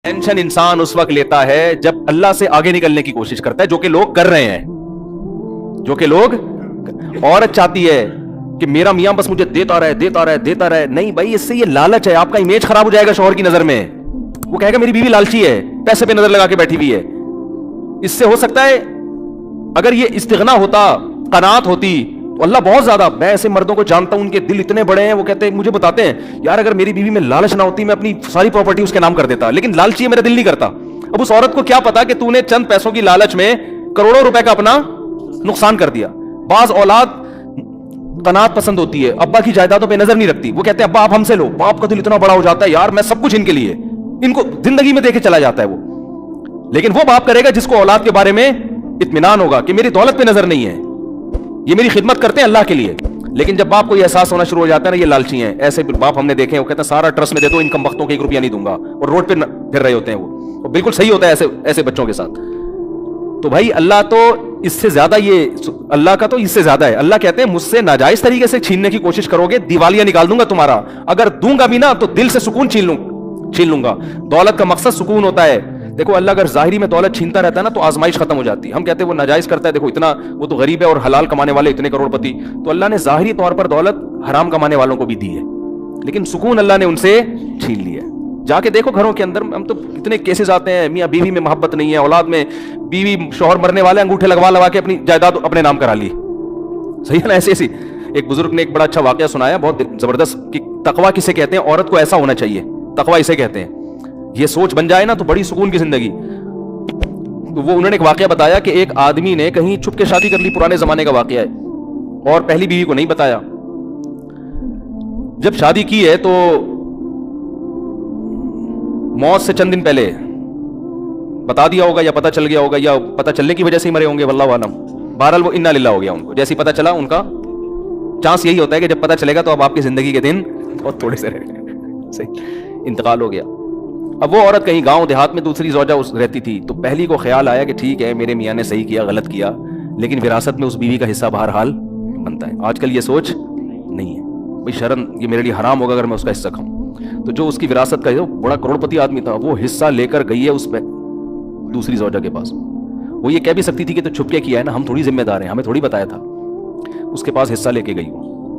Tension انسان اس وقت لیتا ہے جب اللہ سے آگے نکلنے کی کوشش کرتا ہے، جو کہ لوگ کر رہے ہیں، جو کہ لوگ عورت چاہتی ہے کہ میرا میاں بس مجھے دیتا رہے. نہیں بھائی، اس سے یہ لالچ ہے، آپ کا امیج خراب ہو جائے گا شوہر کی نظر میں. وہ کہے گا میری بیوی لالچی ہے، پیسے پہ نظر لگا کے بیٹھی ہوئی ہے. اس سے ہو سکتا ہے اگر یہ استغنا ہوتا، قناعت ہوتی تو اللہ بہت زیادہ. میں ایسے مردوں کو جانتا ہوں، ان کے دل اتنے بڑے ہیں، وہ کہتے ہیں، مجھے بتاتے ہیں یار اگر میری بیوی میں لالچ نہ ہوتی میں اپنی ساری پراپرٹی اس کے نام کر دیتا، لیکن لالچی ہے، میرا دل نہیں کرتا. اب اس عورت کو کیا پتا کہ تو نے چند پیسوں کی لالچ میں کروڑوں روپے کا اپنا نقصان کر دیا. بعض اولاد قناعت پسند ہوتی ہے، ابا کی جائیدادوں پہ نظر نہیں رکھتی. وہ کہتے ہیں ابا آپ ہم سے لو. باپ کا دل اتنا بڑا ہو جاتا ہے، یار میں سب کچھ ان کے لیے، ان کو زندگی میں دے کے چلا جاتا ہے وہ. لیکن وہ باپ کرے گا جس کو اولاد کے بارے میں اطمینان ہوگا کہ میری دولت پہ نظر نہیں ہے، یہ میری خدمت کرتے ہیں اللہ کے لیے. لیکن جب باپ کو یہ احساس ہونا شروع ہو جاتا ہے نا یہ لالچی ہیں، ایسے باپ ہم نے دیکھے ہیں، وہ کہتے ہیں سارا ٹرسٹ میں دے دو، انکم وقتوں کے 1 روپیہ نہیں دوں گا، اور روڈ پہ پھر رہے ہوتے ہیں وہ بالکل صحیح ہوتا ہے ایسے بچوں کے ساتھ. تو بھائی اللہ تو اس سے زیادہ، یہ اللہ کا تو اس سے زیادہ ہے. اللہ کہتے ہیں مجھ سے ناجائز طریقے سے چھیننے کی کوشش کرو گے، دیوالیاں نکال دوں گا تمہارا. اگر دوں گا بھی نا تو دل سے سکون چھین لوں گا. دولت کا مقصد سکون ہوتا ہے. دیکھو اللہ اگر ظاہری میں دولت چھینتا رہتا ہے نا تو آزمائش ختم ہو جاتی ہے. ہم کہتے ہیں وہ ناجائز کرتا ہے، دیکھو اتنا وہ تو غریب ہے اور حلال کمانے والے اتنے کروڑ پتی. تو اللہ نے ظاہری طور پر دولت حرام کمانے والوں کو بھی دی ہے، لیکن سکون اللہ نے ان سے چھین لیا. جا کے دیکھو گھروں کے اندر، ہم تو اتنے کیسز آتے ہیں، میاں بیوی میں محبت نہیں ہے، اولاد میں بیوی شوہر مرنے والے انگوٹھے لگوا کے اپنی جائیداد اپنے نام کرا لی. صحیح ہے نا؟ ایسی ایک بزرگ نے ایک بڑا اچھا واقعہ سنایا، بہت زبردست، کہ تقویٰ کسے کہتے ہیں. عورت کو ایسا ہونا چاہیے، تقویٰ اسے کہتے ہیں. یہ سوچ بن جائے نا تو بڑی سکون کی زندگی. تو وہ انہوں نے ایک واقعہ بتایا کہ ایک آدمی نے کہیں چھپ کے شادی کر لی، پرانے زمانے کا واقعہ ہے، اور پہلی بیوی کو نہیں بتایا. جب شادی کی ہے تو موت سے چند دن پہلے بتا دیا ہوگا، یا پتہ چل گیا ہوگا، یا پتہ چلنے کی وجہ سے ہی مرے ہوں گے، واللہ عالم. بہرحال وہ انا للہ ہو گیا ان کو. جیسے پتہ چلا، ان کا چانس یہی ہوتا ہے کہ جب پتہ چلے گا تو اب آپ کی زندگی کے دن بہت تھوڑے سے رہ گئے. صحیح، انتقال ہو گیا. اب وہ عورت کہیں گاؤں دیہات میں دوسری زوجہ رہتی تھی، تو پہلی کو خیال آیا کہ ٹھیک ہے میرے میاں نے صحیح کیا، غلط کیا، لیکن وراثت میں اس بیوی کا حصہ بہرحال بنتا ہے. آج کل یہ سوچ نہیں ہے، بھائی شرم، یہ میرے لیے حرام ہوگا اگر میں اس کا حصہ کھاؤں. تو جو اس کی وراثت کا بڑا کروڑ پتی آدمی تھا، وہ حصہ لے کر گئی ہے اس پہ دوسری زوجہ کے پاس. وہ یہ کہہ بھی سکتی تھی کہ تو چھپ کے کیا ہے نا، ہم تھوڑی ذمہ دار ہیں، ہمیں تھوڑی بتایا تھا. اس کے پاس حصہ لے کے گئی.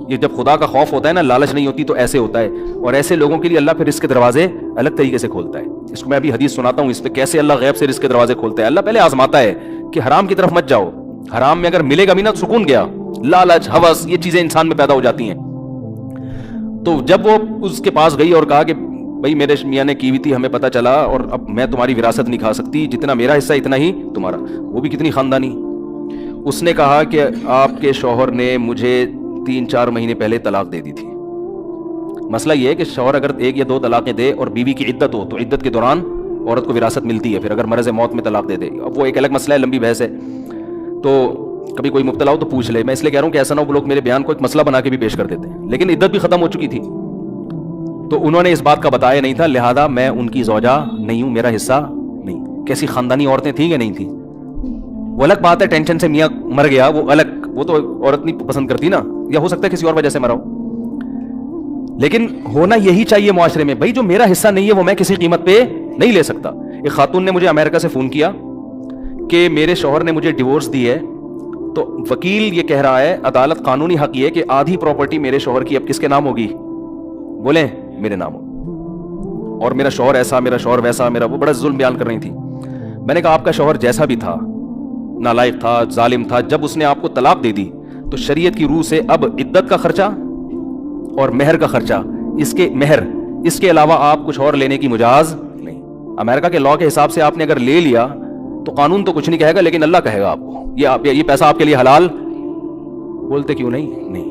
یہ جب خدا کا خوف ہوتا ہے نا، لالچ نہیں ہوتی، تو ایسے ہوتا ہے. اور ایسے لوگوں کے لیے اللہ پھر رزق کے دروازے الگ طریقے سے کھولتا ہے. اس کو میں ابھی حدیث سناتا ہوں، اس پہ کیسے اللہ غیب سے رزق کے دروازے کھولتا ہے. اللہ پہلے آزماتا ہے کہ حرام کی طرف مت جاؤ. حرام میں اگر ملے گا بھی نا سکون گیا. لالچ، ہوس، یہ چیزیں انسان میں پیدا ہو جاتی ہیں. تو جب وہ اس کے پاس گئی اور کہا کہ بھائی میرے میاں نے کی ہوئی تھی، ہمیں پتہ چلا، اور اب میں تمہاری وراثت نہیں کھا سکتی، جتنا میرا حصہ اتنا ہی تمہارا. وہ بھی کتنی خاندانی. اس نے کہا کہ آپ کے شوہر نے مجھے 3-4 مہینے پہلے طلاق دے دی تھی. مسئلہ یہ ہے کہ شوہر اگر 1 یا 2 طلاقیں دے اور بیوی کی عدت ہو تو عدت کے دوران عورت کو وراثت ملتی ہے. پھر اگر مرض موت میں طلاق دے دے، اب وہ ایک الگ مسئلہ ہے، لمبی بحث ہے. تو کبھی کوئی مبتلا ہو تو پوچھ لے. میں اس لیے کہہ رہا ہوں کہ ایسا نہ ہو وہ لوگ میرے بیان کو ایک مسئلہ بنا کے بھی پیش کر دیتے ہیں، لیکن عدت بھی ختم ہو چکی تھی. تو انہوں نے اس بات کا بتایا نہیں تھا، لہذا میں ان کی زوجہ نہیں ہوں، میرا حصہ نہیں. کیسی خاندانی عورتیں تھیں کہ نہیں تھیں. وہ الگ بات ہے، ٹینشن سے میاں مر گیا، وہ الگ، وہ تو عورت نہیں پسند کرتی نا، یا ہو سکتا ہے کسی اور وجہ سے مرا ہو. لیکن ہونا یہی چاہیے معاشرے میں، بھائی جو میرا حصہ نہیں ہے وہ میں کسی قیمت پہ نہیں لے سکتا. ایک خاتون نے مجھے امریکہ سے فون کیا کہ میرے شوہر نے مجھے ڈیورس دی ہے، تو وکیل یہ کہہ رہا ہے، عدالت قانونی حق یہ ہے کہ آدھی پراپرٹی میرے شوہر کی اب کس کے نام ہوگی؟ بولیں میرے نام ہو. اور میرا شوہر ایسا، میرا شوہر ویسا، میرا وہ بڑا ظلم بیان کر رہی تھی. میں نے کہا آپ کا شوہر جیسا بھی تھا، نالائق تھا، ظالم تھا، جب اس نے آپ کو طلاق دے دی تو شریعت کی روح سے اب عدت کا خرچہ اور مہر کا خرچہ، اس کے علاوہ آپ کچھ اور لینے کی مجاز نہیں. امریکہ کے لاء کے حساب سے آپ نے اگر لے لیا تو قانون تو کچھ نہیں کہے گا، لیکن اللہ کہے گا آپ کو یہ پیسہ آپ کے لیے حلال. بولتے کیوں نہیں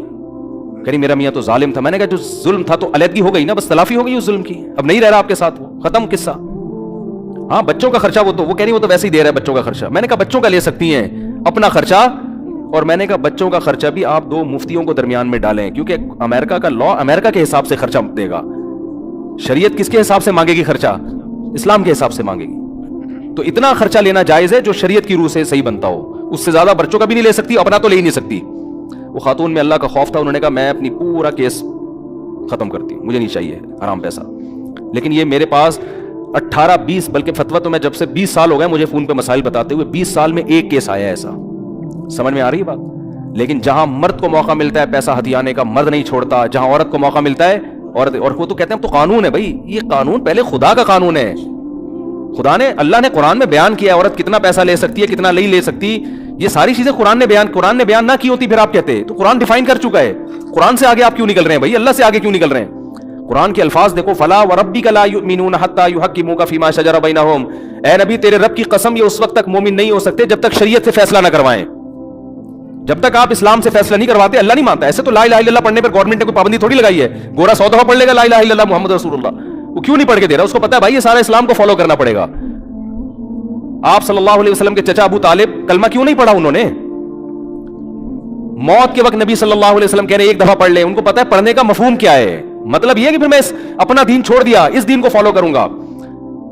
کہ میرا میاں تو ظالم تھا. میں نے کہا جو ظلم تھا تو علیحدگی ہو گئی نا، بس تلافی ہو گئی اس ظلم کی، اب نہیں رہ رہا آپ کے ساتھ، وہ ختم قصہ. ہاں بچوں کا خرچہ وہ کہہ رہی وہ تو ویسے ہی دے رہا ہے بچوں کا خرچہ. میں نے کہا بچوں کا لے سکتی ہیں اپنا خرچہ، اور میں نے کہا بچوں کا خرچہ بھی آپ 2 مفتیوں کو درمیان میں ڈالیں، کیونکہ امریکہ کا لاء امریکہ کے حساب سے خرچہ دے گا. شریعت کس کے حساب سے مانگے گی خرچہ؟ اسلام کے حساب سے مانگے گی. تو اتنا خرچہ لینا جائز ہے جو شریعت کی روح سے صحیح بنتا ہو. اس سے زیادہ بچوں کا بھی نہیں لے سکتی، اپنا تو لے ہی نہیں سکتی. وہ خاتون میں اللہ کا خوف تھا، انہوں نے کہا میں اپنی پورا کیس ختم کرتی ہوں، مجھے نہیں چاہیے حرام پیسہ. لیکن یہ میرے پاس 18-20 بلکہ فتوا تو میں جب سے 20 سال ہو گئے مجھے فون پہ مسائل بتاتے ہوئے, 20 سال میں ایک کیس آیا ایسا. سمجھ میں آ رہی ہے بات؟ لیکن جہاں مرد کو موقع ملتا ہے پیسہ ہتھیانے کا, مرد نہیں چھوڑتا. جہاں عورت کو موقع ملتا ہے عورت, اور وہ تو کہتے ہیں تو قانون ہے بھائی, یہ قانون پہلے خدا کا قانون ہے. خدا نے, اللہ نے قرآن میں بیان کیا عورت کتنا پیسہ لے سکتی ہے کتنا نہیں لے سکتی, یہ ساری چیزیں قرآن نے بیان نہ کی ہوتی پھر آپ کہتے. تو قرآن ڈیفائن کر چکا ہے. قرآن سے آگے آپ کیوں نکل رہے ہیں بھائی, اللہ سے آگے کیوں نکل رہے ہیں؟ قرآن کے الفاظ دیکھو, فلا وربک لا یؤمنون حتی یحکموک فیما شجر بینہم. اے نبی تیرے رب کی قسم یہ اس وقت تک مومن نہیں ہو سکتے جب تک شریعت سے فیصلہ نہ کروائیں. جب تک آپ اسلام سے فیصلہ نہیں کرواتے اللہ نہیں مانتا. ایسے تو لا الہ الا اللہ پڑھنے پر گورنمنٹ نے کوئی پابندی تھوڑی لگائی ہے. گورا 100 دفعہ پڑھ لے گا لا الہ الا اللہ محمد رسول اللہ, وہ کیوں نہیں پڑھ کے دے رہا؟ اس کو پتا ہے بھائی یہ سارا اسلام کو فالو کرنا پڑے گا. آپ صلی اللہ علیہ وسلم کے چچا ابو طالب کلمہ کیوں نہیں پڑھا انہوں نے؟ موت کے وقت نبی صلی اللہ علیہ وسلم کہہ رہے ایک دفعہ پڑھ لیں. ان کو پتا ہے پڑھنے کا مفہوم کیا ہے. مطلب یہ ہے کہ پھر میں اپنا دین چھوڑ دیا, اس دین کو فالو کروں گا.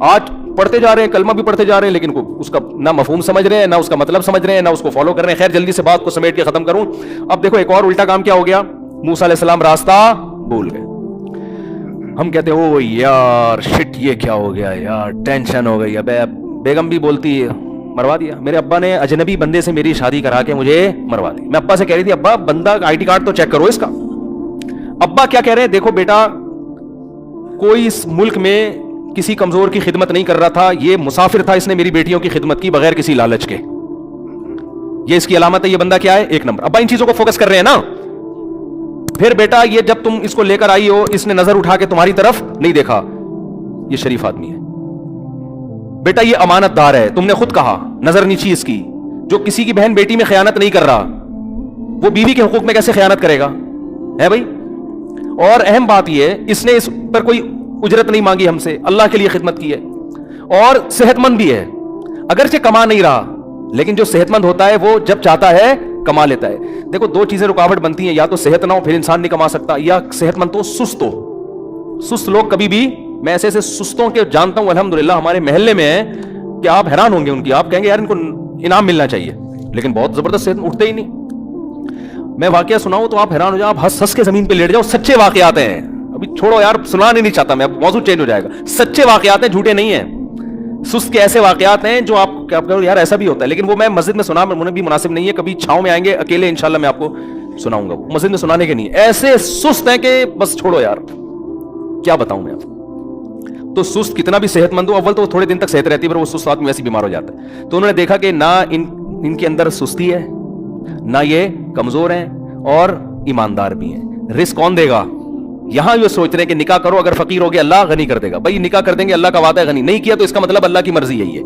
آج پڑھتے جا رہے ہیں, کلمہ بھی پڑھتے جا رہے ہیں, لیکن اس کا نہ مفہوم سمجھ رہے ہیں, نہ اس کا مطلب سمجھ رہے ہیں, نہ اس کو فالو کر رہے ہیں. خیر جلدی سے بات کو سمیٹ کے ختم کروں. اب دیکھو ایک اور الٹا کام کیا ہو گیا, موسیٰ علیہ السلام راستہ بھول گئے. ہم کہتے ہیں او یار شٹ یہ کیا ہو گیا یار, ٹینشن ہو گئی. اب بیگم بھی بولتی ہے مروا دیا, میرے ابا نے اجنبی بندے سے میری شادی کرا کے مجھے مروا دی. میں ابا سے کہہ رہی تھی ابا بندہ آئی ٹی کارڈ تو چیک کرو اس کا. ابا کیا کہہ رہے ہیں, دیکھو بیٹا کوئی اس ملک میں کسی کمزور کی خدمت نہیں کر رہا تھا, یہ مسافر تھا, اس نے میری بیٹیوں کی خدمت کی بغیر کسی لالچ کے, یہ اس کی علامت ہے. یہ بندہ کیا ہے, ایک نمبر. ابا ان چیزوں کو فوکس کر رہے ہیں نا. پھر بیٹا یہ جب تم اس کو لے کر آئی ہو اس نے نظر اٹھا کے تمہاری طرف نہیں دیکھا, یہ شریف آدمی ہے. بیٹا یہ امانت دار ہے, تم نے خود کہا نظر نیچی اس کی. جو کسی کی بہن بیٹی میں خیانت نہیں کر رہا وہ بیوی کے حقوق میں کیسے خیانت کرے گا, ہے بھائی. اور اہم بات یہ ہے اس نے اس پر کوئی اجرت نہیں مانگی ہم سے, اللہ کے لیے خدمت کی ہے. اور صحت مند بھی ہے, اگرچہ کما نہیں رہا لیکن جو صحت مند ہوتا ہے وہ جب چاہتا ہے کما لیتا ہے. دیکھو دو چیزیں رکاوٹ بنتی ہیں, یا تو صحت نہ ہو پھر انسان نہیں کما سکتا, یا صحت مند تو سست ہو. سست لوگ کبھی بھی, میں ایسے ایسے سستوں کے جانتا ہوں الحمدللہ ہمارے محلے میں ہیں کہ آپ حیران ہوں گے ان کی. آپ کہیں گے یار ان کو انعام ملنا چاہیے, لیکن بہت زبردست صحت اٹھتے ہی نہیں. میں واقعہ سناؤں تو آپ حیران ہو جاؤ, آپ ہنس ہنس کے زمین پہ لیٹ جاؤ. سچے واقعات ہیں, ابھی چھوڑو یار سنانے نہیں چاہتا میں, اب موضوع چینج ہو جائے گا. سچے واقعات ہیں, جھوٹے نہیں ہیں. سست کے ایسے واقعات ہیں جو آپ کیا کہو یار ایسا بھی ہوتا ہے, لیکن وہ میں مسجد میں سنا مجھے بھی مناسب نہیں ہے. کبھی چھاؤں میں آئیں گے اکیلے انشاءاللہ میں آپ کو سناؤں گا. وہ مسجد میں سنانے کے نہیں, ایسے سست ہیں کہ بس چھوڑو یار, کیا بتاؤں میں آپ. تو سست کتنا بھی صحت مند ہو, اول تو تھوڑے دن تک صحت رہتی ہے, پر وہ سست آدمی ویسے بیمار ہو جاتا ہے. تو انہوں نے دیکھا کہ نہ ان کے اندر سستی ہے, نہ یہ کمزور ہیں, اور ایماندار بھی ہیں. رزق کون دے گا؟ یہاں یہ سوچ رہے ہیں کہ نکاح کرو, اگر فقیر ہو گیا اللہ غنی کر دے گا. بھائی نکاح کر دیں گے, اللہ کا وعدہ ہے غنی, نہیں کیا تو اس کا مطلب اللہ کی مرضی یہی ہے.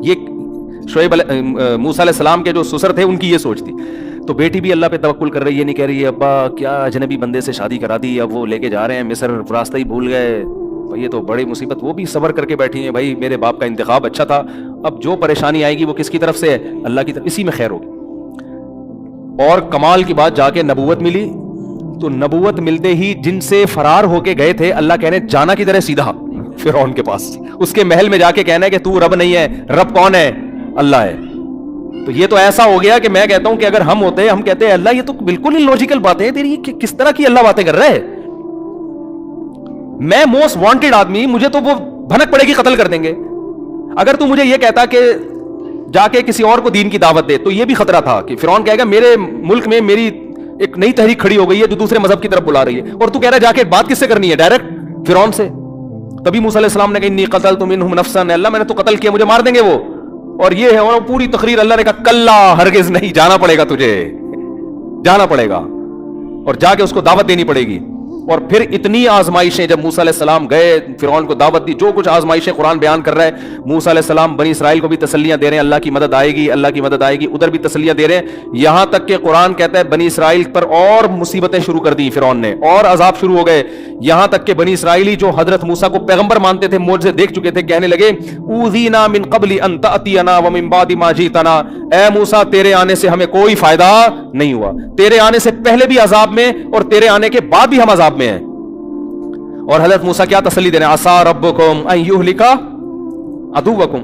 یہ شعیب موسیٰ علیہ السلام کے جو سسر تھے ان کی یہ سوچ تھی. تو بیٹی بھی اللہ پہ توکل کر رہی ہے, نہیں کہہ رہی ہے ابا کیا اجنبی بندے سے شادی کرا دی, اب وہ لے کے جا رہے ہیں مصر, راستہ ہی بھول گئے, یہ تو بڑی مصیبت. وہ بھی صبر کر کے بیٹھی ہیں, بھائی میرے باپ کا انتخاب اچھا تھا, اب جو پریشانی آئے گی وہ کس کی طرف سے ہے, اللہ کی طرف, اسی میں خیر ہوگی. اور کمال کی بات جا کے نبوت ملی. تو نبوت ملتے ہی جن سے فرار ہو کے گئے تھے, اللہ کہنے جانا کدھر ہے, سیدھا فرعون کے پاس, اس کے محل میں جا کے کہنا ہے کہ تو رب نہیں ہے, رب کون ہے, اللہ ہے. تو یہ تو ایسا ہو گیا کہ میں کہتا ہوں کہ اگر ہم ہوتے, ہم کہتے ہیں اللہ یہ تو بالکل ہی لاجیکل باتیں ہیں تیری, کس طرح کی اللہ باتیں کر رہے ہے, میں موسٹ وانٹیڈ آدمی, مجھے تو وہ بھنک پڑے گی قتل کر دیں گے. اگر تو مجھے یہ کہتا کہ جا کے کسی اور کو دین کی دعوت دے, تو یہ بھی خطرہ تھا کہ فرعون کہے گا میرے ملک میں میری ایک نئی تحریک کھڑی ہو گئی ہے جو دوسرے مذہب کی طرف بلا رہی ہے, اور تو کہہ رہا ہے جا کے بات کس سے کرنی ہے, ڈائریکٹ فرعون سے. تبھی موسیٰ علیہ السلام نے کہا انی قتلت منہم نفسا, اللہ میں نے تو قتل کیا, مجھے مار دیں گے وہ. اور یہ ہے, اور پوری تقریر اللہ نے کہا کلا ہرگز نہیں, جانا پڑے گا تجھے, جانا پڑے گا, اور جا کے اس کو دعوت دینی پڑے گی. اور پھر اتنی آزمائشیں جب موسیٰ علیہ السلام گئے, فرعون کو دعوت دی, جو کچھ آزمائشیں قرآن بیان کر رہا ہے. موسیٰ علیہ السلام بنی اسرائیل کو بھی تسلیاں دے رہے ہیں, اللہ کی مدد آئے گی, اللہ کی مدد آئے گی, ادھر بھی تسلیاں دے رہے ہیں. یہاں تک کہ قرآن کہتا ہے بنی اسرائیل پر اور مصیبتیں شروع کر دی فرعون نے, اور عذاب شروع ہو گئے. یہاں تک کہ بنی اسرائیلی جو حضرت موسیٰ کو پیغمبر مانتے تھے, معجزے دیکھ چکے تھے, کہنے لگے اوذینا من قبل ان تأتینا ومن بعد ما جئتنا, اے موسیٰ تیرے آنے سے ہمیں کوئی فائدہ نہیں ہوا, تیرے آنے سے پہلے بھی عذاب میں اور تیرے آنے کے بعد بھی ہم عذاب میں ہیں. اور حضرت موسیٰ کیا تسلی دے رہے ہیں, عسیٰ ربکم ان یہلک عدوکم,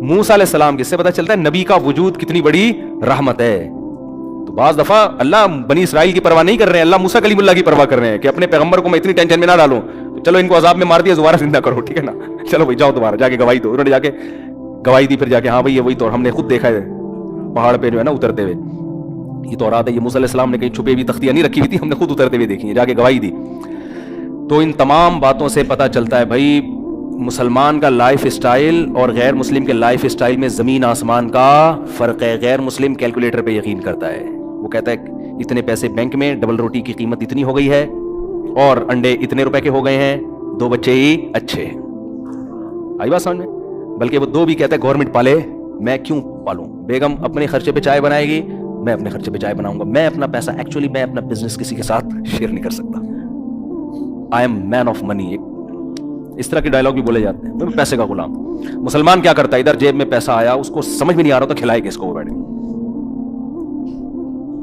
موسیٰ علیہ السلام کس سے پتہ چلتا ہے نبی کا وجود کتنی بڑی رحمت ہے. تو بعض دفعہ اللہ بنی اسرائیل کی پرواہ نہیں کر رہے ہیں, اللہ موسیٰ کلیم اللہ کی پرواہ کر رہے ہیں کہ اپنے پیغمبر کو میں اتنی ٹینشن میں نہ ڈالوں, چلو ان کو عذاب میں مار دیا, دوبارہ زندہ کرو, ٹھیک ہے نا, چلو بھائی جاؤ دوبارہ جا کے گواہی دو. انہوں نے جا کے گواہی دی, پھر جا کے ہاں بھائی یہ وہی تو ہم نے خود دیکھا ہے پہاڑ پہ جو ہے نا اترتے ہوئے, یہ تورات ہے, یہ موسیٰ علیہ السلام نے کہیں چھپے ہوئی تختیاں نہیں رکھی ہوئی تھی, ہم نے خود اترتے ہوئے دیکھی, جا کے گواہی دی. تو ان تمام باتوں سے پتہ چلتا ہے بھائی مسلمان کا لائف اسٹائل اور غیر مسلم کے لائف اسٹائل میں زمین آسمان کا فرق ہے. غیر مسلم کیلکولیٹر پہ یقین کرتا ہے, وہ کہتا ہے اتنے پیسے بینک میں, ڈبل روٹی کی قیمت اتنی ہو گئی ہے, اور انڈے اتنے روپے کے ہو گئے ہیں, 2 بچے ہی اچھے. آئی بات سمجھ میں؟ بلکہ وہ 2 بھی کہتا ہے گورنمنٹ پالے, میں کیوں پالوں؟ بیگم اپنے خرچے پہ چائے بنائے گی, میں اپنے خرچے پہ چائے بناؤں گا. میں اپنا پیسہ ایکچولی میں اپنا بزنس کسی کے ساتھ شیئر نہیں کر سکتا. I am main of money, اس طرح کے ڈائلاگ بھی بولے جاتے ہیں, میں پیسے کا غلام. مسلمان کیا کرتا ہے, ادھر جیب میں پیسہ آیا, اس کو سمجھ میں نہیں آ رہا تو کھلائے کس کو, وہ بیٹھے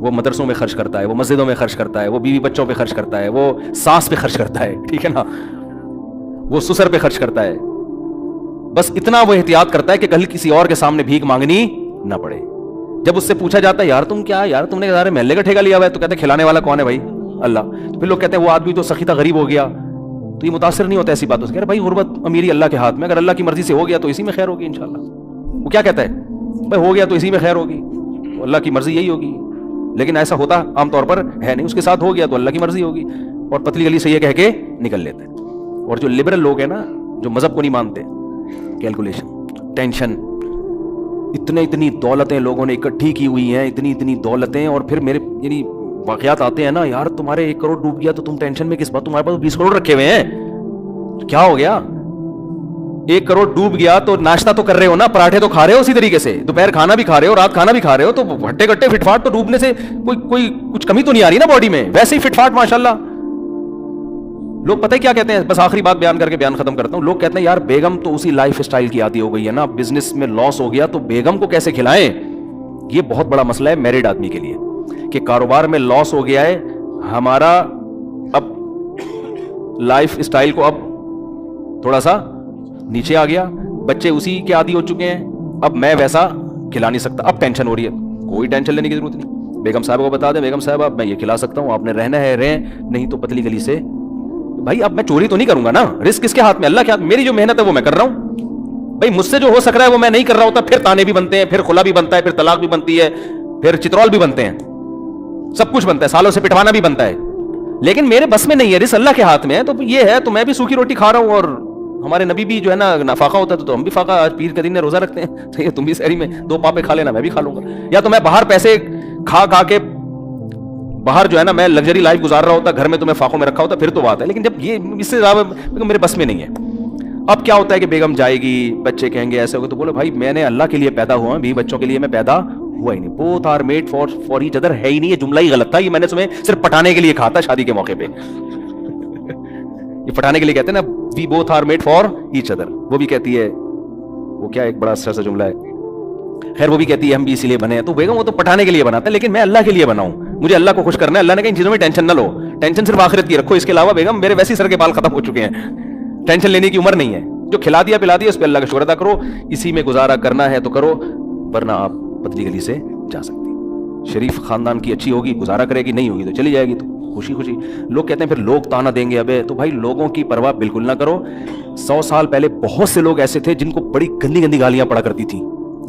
وہ مدرسوں میں خرچ کرتا ہے, وہ مسجدوں میں خرچ کرتا ہے, وہ بیوی بچوں پہ خرچ کرتا ہے, وہ ساس پہ خرچ کرتا ہے, ٹھیک ہے نا, وہ سسر پہ خرچ کرتا ہے. بس اتنا وہ احتیاط کرتا ہے کہ کل کسی اور کے سامنے بھیک مانگنی نہ پڑے. جب اس سے پوچھا جاتا ہے یار تم کیا, یار تم نے سارے محلے کا ٹھیکہ لیا ہوا ہے, تو کہتے ہیں کھلانے والا کون ہے بھائی, اللہ. تو پھر لوگ کہتے ہیں وہ آدمی تو سخی تھا, غریب ہو گیا. تو یہ متاثر نہیں ہوتا ایسی باتوں سے, کہہ رہے بھائی غربت امیری اللہ کے ہاتھ میں, اگر اللہ کی مرضی سے ہو گیا تو اسی میں خیر ہوگی انشاءاللہ. وہ کیا کہتا ہے بھائی ہو گیا تو اسی میں خیر ہوگی, اللہ کی مرضی یہی ہوگی. لیکن ایسا ہوتا عام طور پر ہے نہیں, اس کے ساتھ ہو گیا تو اللہ کی مرضی ہوگی, اور پتلی گلی سے یہ کہہ کے نکل لیتے ہیں. اور جو لبرل لوگ ہیں نا, جو مذہب کو نہیں مانتے, کیلکولیشن, ٹینشن, اتنی دولتیں لوگوں نے اکٹھی کی ہوئی ہیں, اتنی دولتیں, اور پھر میرے یعنی واقعات آتے ہیں نا, یار تمہارے 1 کروڑ ڈوب گیا تو تم ٹینشن میں کس بات, تمہارے پاس 20 کروڑ رکھے ہوئے ہیں, کیا ہو گیا؟ 1 کروڑ ڈوب گیا تو ناشتہ تو کر رہے ہو نا, پراٹھے تو کھا رہے ہو اسی طریقے سے, دوپہر کھانا بھی کھا رہے ہو, رات کھانا بھی کھا رہے ہو, تو ہٹے کٹے فٹ فاٹ تو ڈوبنے سے کوئی کچھ کمی تو نہیں آ رہی نا باڈی میں, ویسے ہی فٹ فاٹ ماشاءاللہ. لوگ پتہ ہے کیا کہتے ہیں, بس آخری بات بیان کر کے بیان ختم کرتا ہوں. لوگ کہتے ہیں یار بیگم تو اسی لائف اسٹائل کی عادی ہو گئی ہے نا, بزنس میں لاس ہو گیا تو بیگم کو کیسے کھلائیں. یہ بہت بڑا مسئلہ ہے میرڈ آدمی کے لیے, کہ کاروبار میں لاس ہو گیا ہے, ہمارا اب لائف اسٹائل کو اب تھوڑا سا نیچے آ گیا, بچے اسی کے عادی ہو چکے ہیں, اب میں ویسا کھلا نہیں سکتا. اب ٹینشن ہو رہی ہے, کوئی ٹینشن لینے کی ضرورت نہیں. بیگم صاحب کو بتا دیں, بیگم صاحب میں یہ کھلا سکتا ہوں, آپ نے رہنا ہے رہیں, نہیں تو پتلی گلی سے. بھائی اب میں چوری تو نہیں کروں گا نا, رزق کس کے ہاتھ میں, اللہ کے ہاتھ. میری جو محنت ہے وہ میں کر رہا ہوں بھائی, مجھ سے جو ہو سک رہا ہے وہ میں نہیں کر رہا ہوتا, پھر تانے بھی بنتے ہیں, پھر خلا بھی بنتا ہے, پھر طلاق بھی بنتی ہے, پھر چترول بھی بنتے ہیں, سب کچھ بنتا ہے, سالوں سے پٹوانا بھی بنتا ہے. لیکن میرے بس میں نہیں ہے, رزق اللہ کے ہاتھ میں ہے. تو یہ ہے, تو میں بھی سوکھی روٹی کھا رہا ہوں, اور ہمارے نبی بھی جو ہے نا فاقہ ہوتا ہے تو ہم بھی فاقہ, آج پیر کے دن روزہ رکھتے ہیں, تو یہ تم بھی سحری میں 2 پاپے کھا لینا, میں بھی کھا لوں گا. یا تو میں باہر پیسے کھا کے باہر جو ہے نا میں لگژری لائف گزار رہا ہوتا, گھر میں تمہیں فاقوں میں رکھا ہوتا, پھر تو بات ہے. لیکن جب یہ اس سے زیادہ میرے بس میں نہیں ہے. اب کیا ہوتا ہے کہ بیگم جائے گی, بچے کہیں گے ایسے ہوگا, تو بولو بھائی میں نے اللہ کے لیے پیدا ہوا, بھی بچوں کے لیے میں پیدا ہوا ہی نہیں. Both are made for each other ہے ہی نہیں, یہ جملہ ہی غلط تھا, یہ میں نے تمہیں صرف پٹانے کے لیے کہا تھا شادی کے موقع پہ. یہ پٹانے کے لیے کہتے ہیں نا, we both are made for each other. وہ بھی کہتی ہے, وہ کیا ایک بڑا اچھا سا جملہ ہے, خیر وہ بھی کہتی ہے ہم بھی اسی لیے بنے ہیں. تو بیگم وہ تو پٹانے کے لیے بناتا ہے, لیکن میں اللہ کے لیے بنا ہوں, مجھے اللہ کو خوش کرنا ہے. اللہ نے کہا ان چیزوں میں ٹینشن نہ لو, ٹینشن صرف آخرت کی رکھو, اس کے علاوہ بیگم میرے ویسے سر کے بال ختم ہو چکے ہیں, ٹینشن لینے کی عمر نہیں ہے. جو کھلا دیا پلا دیا اس پہ اللہ کا شکر ادا کرو, اسی میں گزارا کرنا ہے تو کرو, ورنہ آپ پتلی گلی سے جا سکتی. شریف خاندان کی اچھی ہوگی گزارا کرے گی, نہیں ہوگی تو چلی جائے گی, تو خوشی خوشی. لوگ کہتے ہیں پھر لوگ تانا دیں گے, ابے تو بھائی لوگوں کی پرواہ بالکل نہ کرو. 100 سال پہلے بہت سے لوگ ایسے تھے جن کو بڑی گندی گالیاں پڑا کرتی تھی,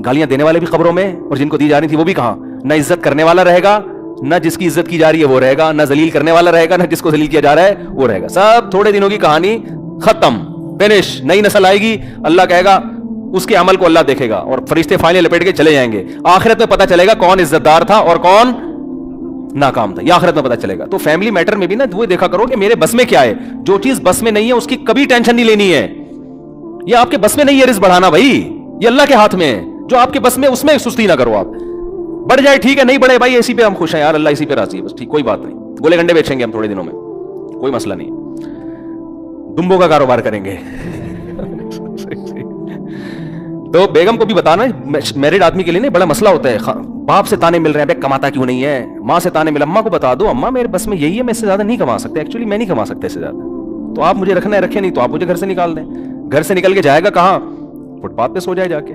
گالیاں دینے والے بھی قبروں میں, اور جن کو دی جا رہی تھی وہ بھی کہاں. نہ عزت کرنے والا رہے گا, نہ جس کی عزت کی جا رہی ہے وہ رہے گا, نہ ذلیل کرنے والا رہے گا, نہ جس کو ذلیل کیا جا رہا ہے وہ رہے گا. سب تھوڑے دنوں کی کہانی, ختم, فنش. نئی نسل آئے گی, اللہ کہے گا اس کے عمل کو اللہ دیکھے گا, اور فرشتے فائنل لپیٹ کے چلے جائیں گے. آخرت میں پتہ چلے گا کون عزت دار تھا اور کون ناکام تھا, یہ آخرت میں پتہ چلے گا. تو فیملی میٹر میں بھی نا وہ دیکھا کرو کہ میرے بس میں کیا ہے. جو چیز بس میں نہیں ہے اس کی کبھی ٹینشن نہیں لینی ہے. یہ آپ کے بس میں نہیں ہے رزق بڑھانا بھائی, یہ اللہ کے ہاتھ میں ہے. جو آپ کے بس میں اس میں سستی نہ کرو. آپ بڑھ جائے ٹھیک ہے, نہیں بڑھے بھائی اسی پہ ہم خوش ہیں یار, اللہ اسی پہ راضی ہے, بس ٹھیک, کوئی بات نہیں. گولے گنڈے بیچیں گے ہم تھوڑے دنوں میں, کوئی مسئلہ نہیں. دمبوں کا کاروبار کریں گے. تو بیگم کو بھی بتانا, میرڈ آدمی کے لیے نہیں بڑا مسئلہ ہوتا ہے. باپ سے تانے مل رہے ہیں, بے کماتا کیوں نہیں ہے, ماں سے تانے مل, اماں کو بتا دو اماں میرے بس میں یہی ہے, میں اس سے زیادہ نہیں کما سکتے, ایکچولی میں نہیں کما سکتا اس سے زیادہ, تو آپ مجھے رکھنا ہے رکھے, نہیں تو آپ مجھے گھر سے نکال دیں. گھر سے نکل کے جائے گا کہاں, فٹ پاتھ پہ سو جائے جا کے,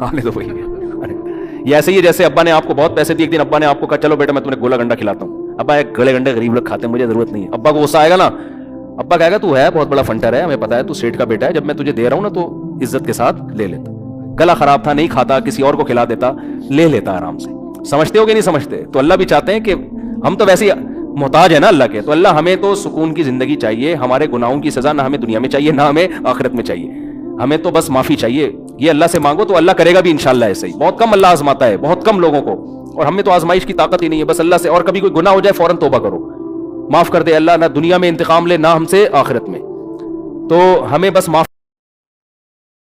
آنے دو بھائی. یہ ایسے ہی ہے جیسے ابا نے آپ کو بہت پیسے دیے, ایک دن ابا نے آپ کو کہا چلو بیٹا میں تمہیں گولا گنڈا کھلاتا ہوں. ابا ایک گلے گنڈے غریب لوگ کھاتے ہیں, مجھے ضرورت نہیں ہے. ابا کو غصہ آئے گا نا, ابا کہے گا تو ہے بہت بڑا فنٹر ہے, ہمیں پتا ہے تو سیٹ کا بیٹا ہے, جب میں تجھے دے رہا ہوں نا تو عزت کے ساتھ لے لیتا. گلا خراب تھا نہیں کھاتا, کسی اور کو کھلا دیتا, لے لیتا آرام سے. سمجھتے ہو کہ نہیں سمجھتے؟ تو اللہ بھی چاہتے ہیں کہ ہم تو ویسے محتاج ہیں نا اللہ کے, تو اللہ ہمیں تو سکون کی زندگی چاہیے, ہمارے گناہوں کی سزا نہ ہمیں دنیا میں چاہیے نہ ہمیں آخرت میں چاہیے, ہمیں تو بس معافی چاہیے. یہ اللہ سے مانگو تو اللہ کرے گا بھی انشاءاللہ ایسے ہی. بہت کم اللہ آزماتا ہے, بہت کم لوگوں کو, اور ہمیں تو آزمائش کی طاقت ہی نہیں ہے. بس اللہ سے, اور کبھی کوئی گناہ ہو جائے فوراً توبہ کرو, معاف کر دے اللہ, نہ دنیا میں انتقام لے نہ ہم سے آخرت میں, تو ہمیں بس معاف